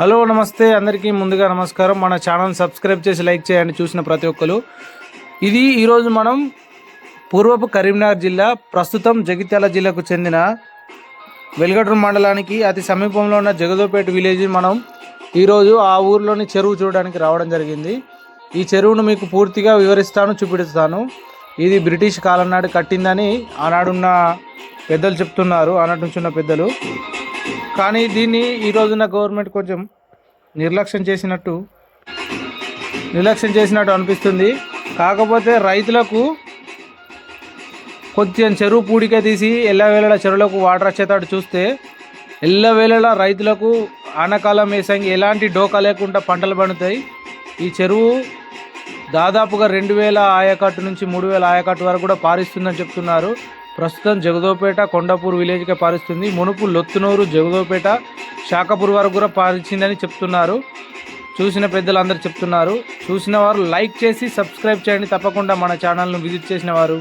Hello నమస్తే అందరికీ ముందుగా నమస్కారం. మన ఛానల్ సబ్స్క్రైబ్ చేసి లైక్ చేయండి చూసిన ప్రతి ఒక్కరు. ఇది ఈరోజు మనం పూర్వపు కరీంనగర్ జిల్లా, ప్రస్తుతం జగిత్యాల జిల్లాకు చెందిన వెల్గటూరు మండలానికి అతి సమీపంలో ఉన్న జగదోపేట విలేజ్ మనం ఈరోజు ఆ ఊర్లోని చెరువు చూడడానికి రావడం జరిగింది. ఈ చెరువును మీకు పూర్తిగా వివరిస్తాను, చూపిస్తాను. ఇది బ్రిటిష్ కాలం నాడు కట్టిందని ఆనాడున్న పెద్దలు చెప్తున్నారు, ఆనాటి నుంచి ఉన్న పెద్దలు. కానీ దీన్ని ఈ రోజున గవర్నమెంట్ కొంచెం నిర్లక్ష్యం చేసినట్టు అనిపిస్తుంది. కాకపోతే రైతులకు కొంచెం చెరువు పూడిక తీసి ఎల్లవేళలా చెరువులకు వాటర్ వచ్చేటట్టు చూస్తే ఎల్లవేళలా రైతులకు ఆనకాలం వేసంగి ఎలాంటి డోకా లేకుండా పంటలు పండుతాయి. ఈ చెరువు దాదాపుగా 2000 ఆయకట్టు నుంచి 3000 ఆయకట్టు వరకు కూడా పారిస్తుందని చెప్తున్నారు. ప్రస్తుతం జగదోపేట, కొండాపూర్ విలేజ్కే పారిస్తుంది. మునుపు లొత్తునూరు, జగదోపేట, శాఖపూర్ వరకు కూడా పారించిందని చెప్తున్నారు. చూసిన పెద్దలు అందరూ చెప్తున్నారు. చూసిన వారు లైక్ చేసి సబ్స్క్రైబ్ చేయండి. తప్పకుండా మన ఛానల్ను విజిట్ చేసిన వారు